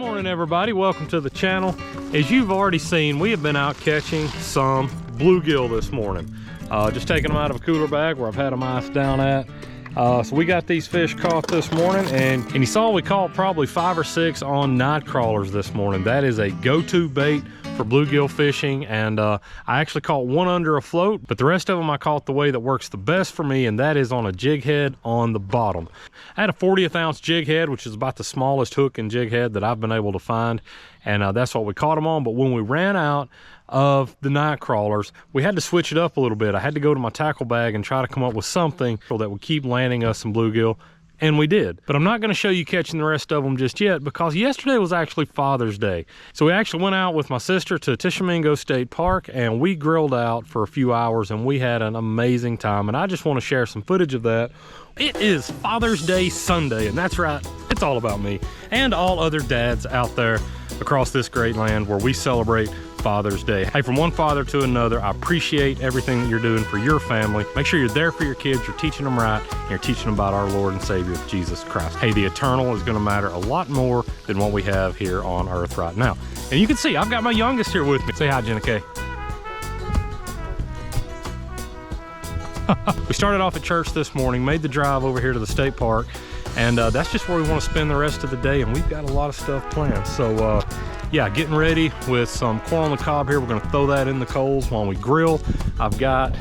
Morning everybody, welcome to the channel. As you've already seen, we have been out catching some bluegill this morning. Just taking them out of a cooler bag where I've had them iced down at. So we got these fish caught this morning, and you saw we caught probably 5 or 6 on night crawlers this morning. That is a go-to bait for bluegill fishing, and I actually caught one under a float, but the rest of them I caught the way that works the best for me, and that is on a jig head on the bottom. I had a 40th ounce jig head, which is about the smallest hook and jig head that I've been able to find, and that's what we caught them on. But when we ran out of the night crawlers, we had to switch it up a little bit. I had to go to my tackle bag and try to come up with something that would keep landing us some bluegill, and we did. But I'm not going to show you catching the rest of them just yet, because yesterday was actually Father's Day. So we actually went out with my sister to Tishomingo State Park, and we grilled out for a few hours, and we had an amazing time, and I just want to share some footage of that. It is Father's Day Sunday, and that's right, it's all about me and all other dads out there across this great land where we celebrate Father's Day. Hey, from one father to another, I appreciate everything that you're doing for your family. Make sure you're there for your kids, you're teaching them right, and you're teaching them about our Lord and Savior, Jesus Christ. Hey, the eternal is gonna matter a lot more than what we have here on earth right now. And you can see, I've got my youngest here with me. Say hi, Jenna Kay. We started off at church this morning, made the drive over here to the state park, and that's just where we want to spend the rest of the day, and we've got a lot of stuff planned. So yeah, getting ready with some corn on the cob here. We're going to throw that in the coals while we grill. I've got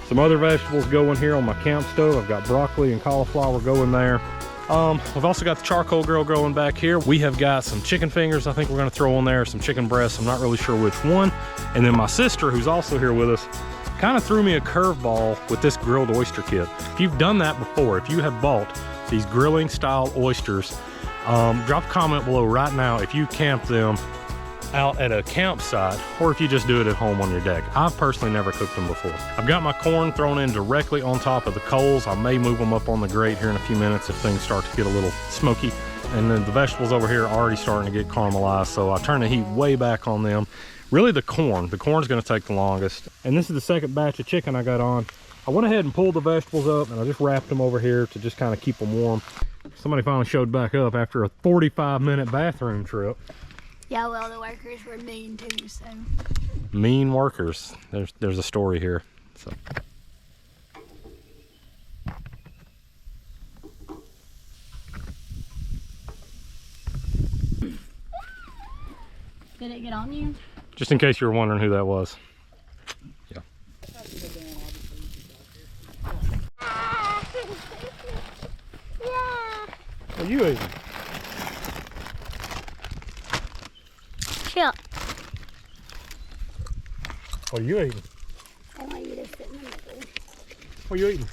some other vegetables going here on my camp stove. I've got broccoli and cauliflower going there. We've also got the charcoal grill going back here. We have got some chicken fingers I think we're going to throw on there, some chicken breasts. I'm not really sure which one. And then my sister, who's also here with us, kind of threw me a curveball with this grilled oyster kit. If you've done that before, if you have bought these grilling style oysters, drop a comment below right now if you camp them out at a campsite or if you just do it at home on your deck. I've personally never cooked them before. I've got my corn thrown in directly on top of the coals. I may move them up on the grate here in a few minutes if things start to get a little smoky. And then the vegetables over here are already starting to get caramelized, so I turn the heat way back on them. Really the corn's gonna take the longest. And this is the second batch of chicken I got on. I went ahead and pulled the vegetables up, and I just wrapped them over here to just kind of keep them warm. Somebody finally showed back up after a 45-minute bathroom trip. Yeah, well, the workers were mean too, so. Mean workers. There's a story here. So. Did it get on you? Just in case you were wondering who that was. Yeah. What are you eating? Chip. What are you eating? I want you to sit in the middle. What are you eating?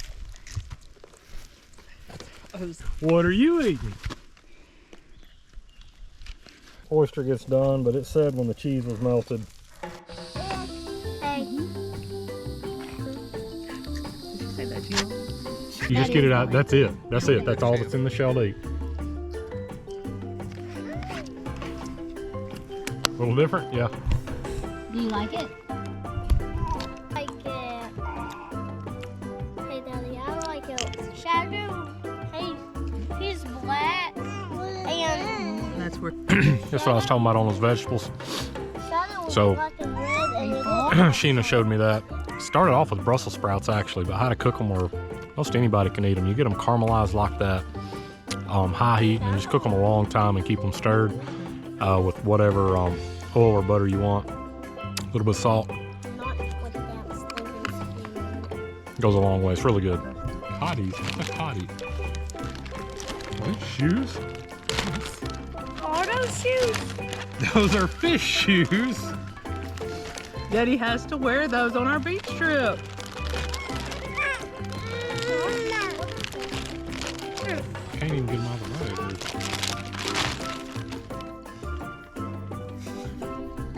What are you eating? Oyster gets done, but it said when the cheese was melted. Hey. You just get it out. That's it. That's it. That's all that's in the shell to eat. A little different? Yeah. Do you like it? Like it. Hey, Daddy, I like it. Shadow. Hey, he's black. And that's where That's what I was talking about on those vegetables. Shadow was So- black and red, and Sheena showed me that. Started off with Brussels sprouts actually, but how to cook them where most anybody can eat them. You get them caramelized like that, high heat, and just cook them a long time and keep them stirred with whatever oil or butter you want. A little bit of salt. not with that stinking. Goes a long way. It's really good. Hotties. That's hottie. Are these shoes? Are those shoes? Those are fish shoes. Daddy has to wear those on our beach trip. Can't even get them out of the way.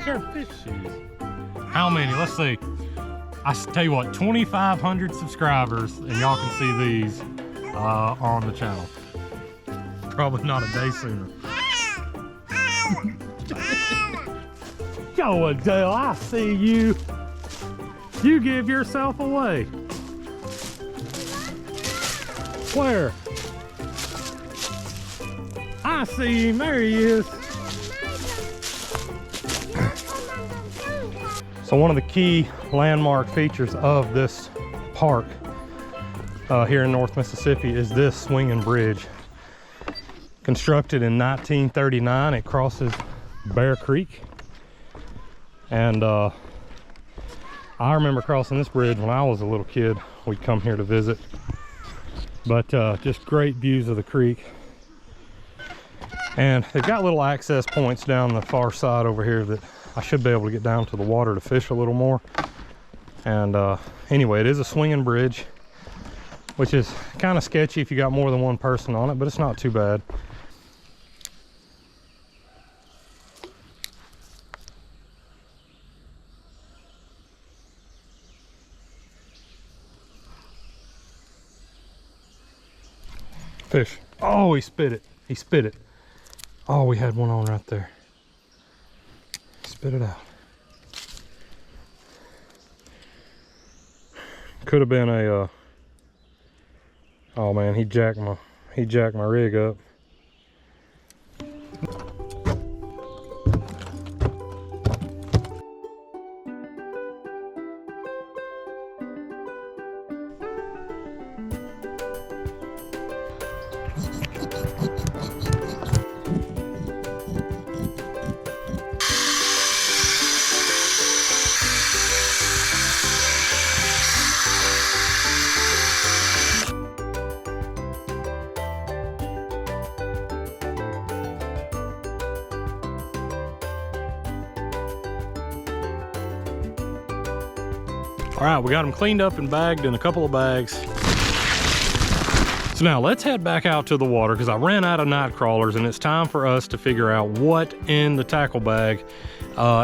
They're fish shoes. How many? Let's see. I tell you what, 2,500 subscribers, and y'all can see these on the channel. Probably not a day sooner. Yo, Adele, I see you. You give yourself away. Where? I see him. There he is. So one of the key landmark features of this park here in North Mississippi is this swinging bridge. Constructed in 1939, it crosses Bear Creek. And I remember crossing this bridge when I was a little kid. We'd come here to visit. But just great views of the creek. And they've got little access points down the far side over here that I should be able to get down to the water to fish a little more. And anyway, it is a swinging bridge, which is kind of sketchy if you got more than one person on it, but it's not too bad. Fish. Oh, he spit it. He spit it. Oh, we had one on right there. Spit it out. Could have been a oh man, he jacked my rig up. All right, we got them cleaned up and bagged in a couple of bags. So now let's head back out to the water because I ran out of night crawlers and it's time for us to figure out what in the tackle bag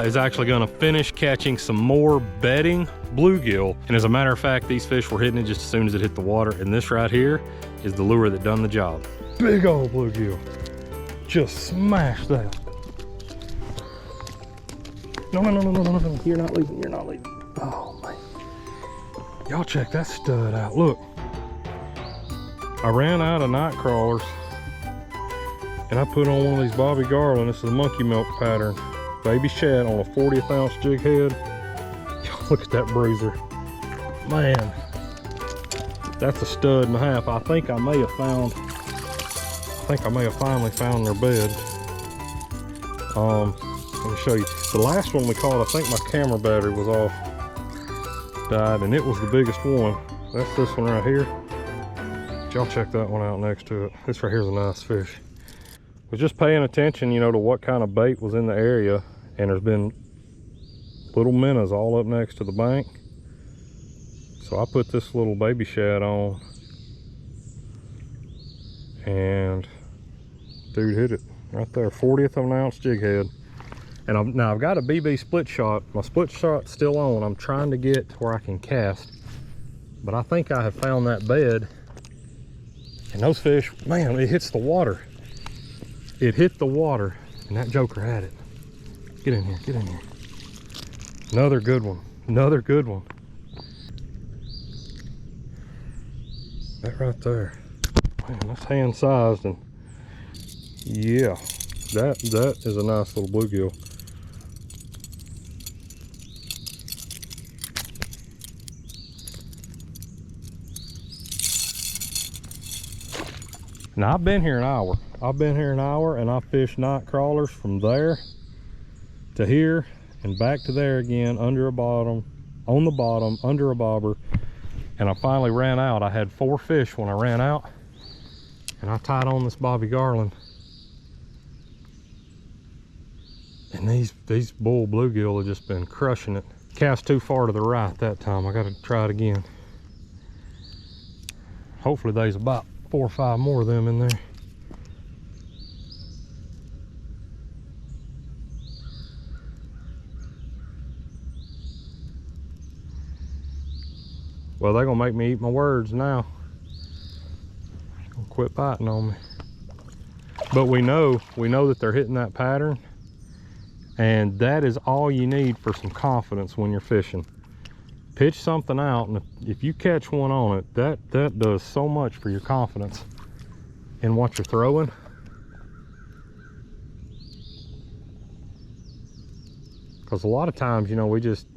is actually gonna finish catching some more bedding bluegill. And as a matter of fact, these fish were hitting it just as soon as it hit the water. And this right here is the lure that done the job. Big old bluegill. Just smashed that. No, no, no, no, no, no, no. You're not leaving, you're not leaving. Oh, man. Y'all check that stud out. Look, I ran out of night crawlers and I put on one of these Bobby Garland. This is a monkey milk pattern. Baby shad on a 40th ounce jig head. Look at that bruiser. Man, that's a stud and a half. I think I may have finally found their bed. Let me show you. The last one we caught, I think my camera battery was off. Died, and it was the biggest one. That's this one right here. Y'all check that one out next to it. This right here is a nice fish. Was just paying attention, you know, to what kind of bait was in the area, and there's been little minnows all up next to the bank. So I put this little baby shad on, and dude hit it right there, 40th of an ounce jig head. And now I've got a BB split shot. My split shot's still on. I'm trying to get to where I can cast, but I think I have found that bed. And those fish, man, it hits the water. It hit the water, and that joker had it. Get in here, get in here. Another good one, another good one. That right there, man, that's hand sized, and yeah, that is a nice little bluegill. Now I've been here an hour. I've been here an hour and I fished night crawlers from there to here and back to there again, under a bottom, on the bottom, under a bobber. And I finally ran out. I had 4 fish when I ran out, and I tied on this Bobby Garland. And these bull bluegill have just been crushing it. Cast too far to the right that time. I gotta try it again. Hopefully there's about 4 or 5 more of them in there. Well, they're gonna make me eat my words now. They're gonna quit biting on me. But we know that they're hitting that pattern, and that is all you need for some confidence when you're fishing. Pitch something out, and if you catch one on it, that does so much for your confidence in what you're throwing. Because a lot of times, you know, we just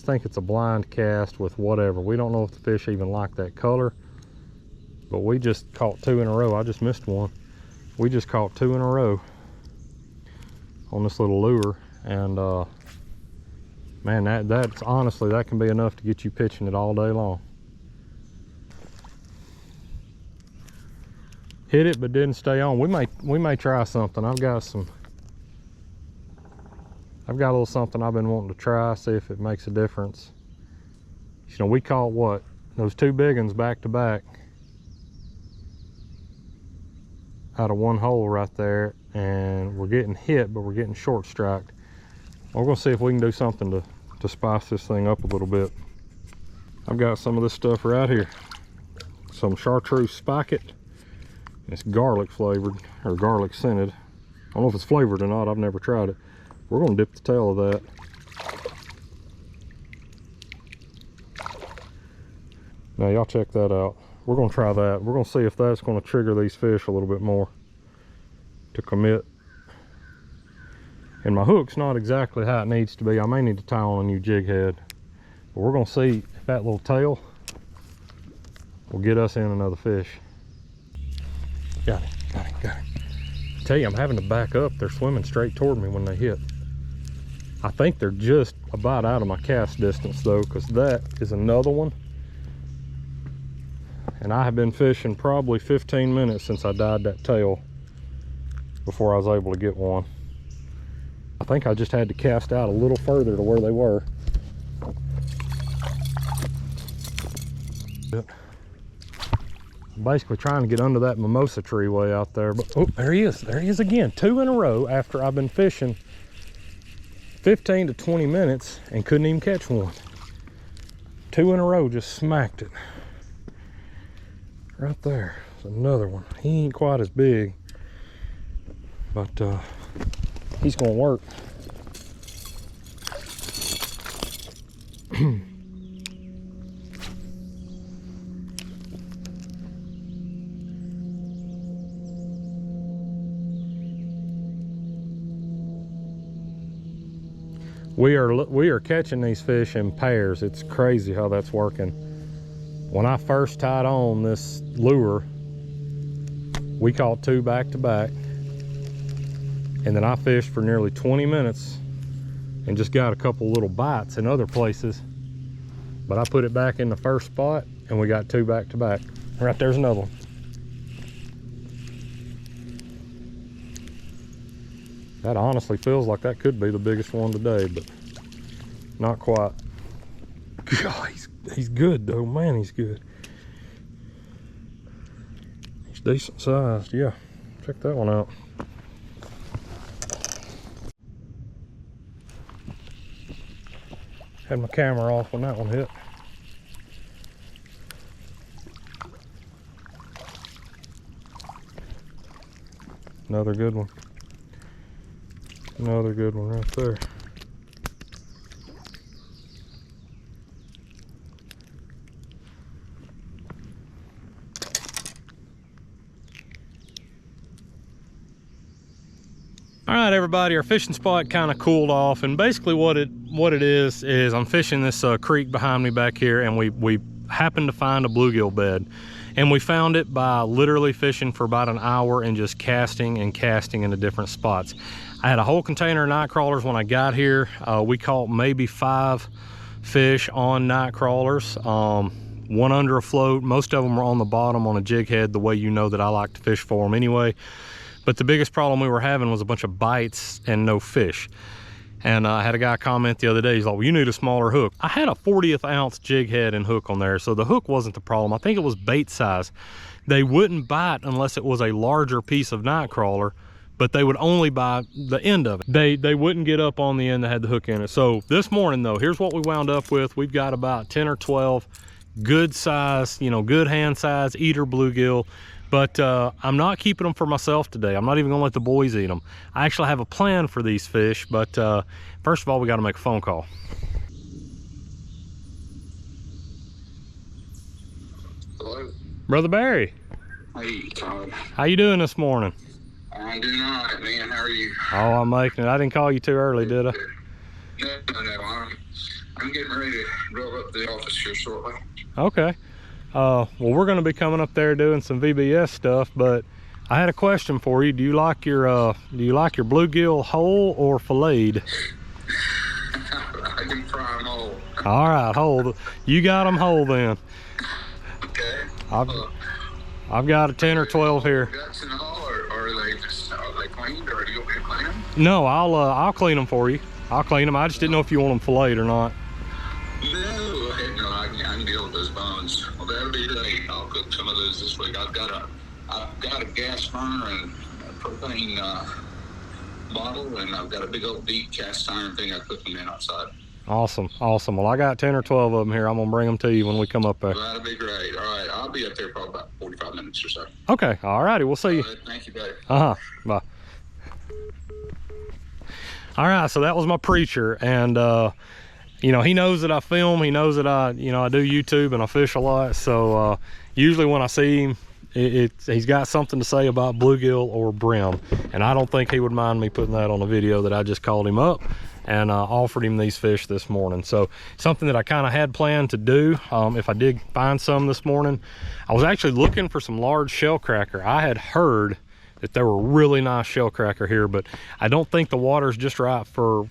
think it's a blind cast with whatever. We don't know if the fish even like that color. But we just caught 2 in a row. I just missed one. We just caught 2 in a row on this little lure. And man, that's honestly, that can be enough to get you pitching it all day long. Hit it but didn't stay on. We may try something. I've got a little something I've been wanting to try, see if it makes a difference. You know, we caught what? Those 2 big ones back to back out of one hole right there, and we're getting hit, but we're getting short striked. We're gonna see if we can do something to spice this thing up a little bit. I've got some of this stuff right here. Some chartreuse spiket. It's garlic flavored, or garlic scented. I don't know if it's flavored or not, I've never tried it. We're gonna dip the tail of that. Now y'all check that out. We're gonna try that. We're gonna see if that's gonna trigger these fish a little bit more to commit. And my hook's not exactly how it needs to be. I may need to tie on a new jig head. But we're gonna see if that little tail will get us in another fish. Got it. I tell you, I'm having to back up. They're swimming straight toward me when they hit. I think they're just about out of my cast distance though, because that is another one. And I have been fishing probably 15 minutes since I dyed that tail before I was able to get one. I think I just had to cast out a little further to where they were. Basically trying to get under that mimosa tree way out there, but oh, there he is again. 2 in a row after I've been fishing 15 to 20 minutes and couldn't even catch one. 2 in a row, just smacked it right there. There's another one. He ain't quite as big, but he's gonna work. We are catching these fish in pairs. It's crazy how that's working. When I first tied on this lure, we caught 2 back to back, and then I fished for nearly 20 minutes and just got a couple little bites in other places, but I put it back in the first spot and we got 2 back to back. Right there's another one. That honestly feels like that could be the biggest one today, but not quite. God, he's good though, man, he's good. He's decent sized, yeah. Check that one out. Had my camera off when that one hit. Another good one. Another good one right there. All right, everybody, our fishing spot kind of cooled off, and basically what it is I'm fishing this creek behind me back here, and we happened to find a bluegill bed, and we found it by literally fishing for about an hour and just casting into different spots. I had a whole container of night crawlers when I got here. We caught maybe 5 fish on night crawlers, 1 under a float. Most of them were on the bottom on a jig head, the way you know that I like to fish for them anyway. But the biggest problem we were having was a bunch of bites and no fish. And I had a guy comment the other day, he's like, well, you need a smaller hook. I had a 40th ounce jig head and hook on there, so the hook wasn't the problem. I think it was bait size. They wouldn't bite unless it was a larger piece of night crawler, but they would only bite the end of it. They wouldn't get up on the end that had the hook in it. So this morning though, here's what we wound up with. We've got about 10 or 12 good size, you know, good hand size eater bluegill. But I'm not keeping them for myself today. I'm not even gonna let the boys eat them. I actually have a plan for these fish, but first of all, we gotta make a phone call. Hello? Brother Barry. Hey, Todd. How you doing this morning? I'm doing all right, man. How are you? Oh, I'm making it. I didn't call you too early, did I? No. I'm getting ready to drive up to the office here shortly. Okay. Well, we're going to be coming up there doing some VBS stuff, but I had a question for you. Do you like your bluegill whole or filleted? I can fry them whole. All right, whole. You got them whole then. Okay. I've got a 10 or 12 here. Guts and all, or are they cleaned, or do you want me to clean them? No, I'll clean them for you. I'll clean them. I just didn't know if you want them filleted or not. No, heck no, I can deal with those bones. Well, that'll be great. I'll cook some of those this week. I've got a gas burner and a propane bottle, and I've got a big old deep cast iron thing I cook them in outside. Awesome. Well, I got 10 or 12 of them here. I'm gonna bring them to you when we come up there. Well, that'll be great. All right, I'll be up there probably about 45 minutes or so. Okay. All righty. We'll see you. All right, thank you, buddy. Bye. All right, so that was my preacher, and you know, he knows that I film, he knows that I do YouTube and I fish a lot, so usually when I see him, he's got something to say about bluegill or brim, and I don't think he would mind me putting that on a video that I just called him up and offered him these fish this morning. So something that I kind of had planned to do if I did find some this morning. I was actually looking for some large shell cracker. I had heard that there were really nice shell cracker here, but I don't think the water's just right for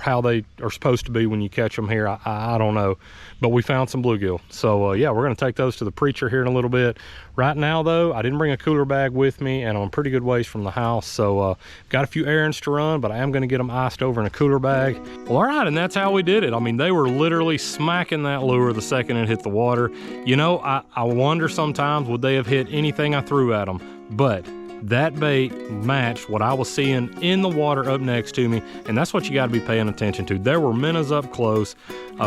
how they are supposed to be when you catch them here. I don't know, but we found some bluegill. So yeah, we're gonna take those to the preacher here in a little bit. Right now though, I didn't bring a cooler bag with me, and I'm a pretty good ways from the house, so got a few errands to run, but I am gonna get them iced over in a cooler bag. Well, all right, and that's how we did it. I mean, they were literally smacking that lure the second it hit the water. You know, I wonder sometimes, would they have hit anything I threw at them? But that bait matched what I was seeing in the water up next to me, and that's what you got to be paying attention to. There were minnows up close.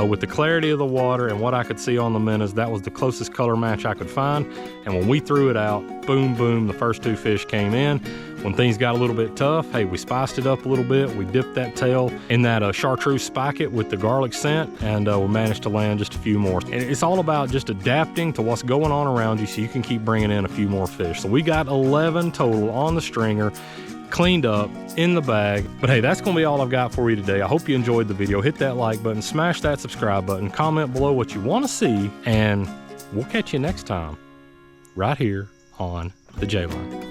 With the clarity of the water and what I could see on the minnows, that was the closest color match I could find. And when we threw it out, boom, boom, the first two fish came in. When things got a little bit tough, hey, we spiced it up a little bit. We dipped that tail in that chartreuse spigot with the garlic scent, and we managed to land just a few more. And it's all about just adapting to what's going on around you so you can keep bringing in a few more fish. So we got 11 total on the stringer, cleaned up in the bag. But hey, that's gonna be all I've got for you today. I hope you enjoyed the video. Hit that like button, smash that subscribe button, comment below what you want to see, and we'll catch you next time right here on the J Line.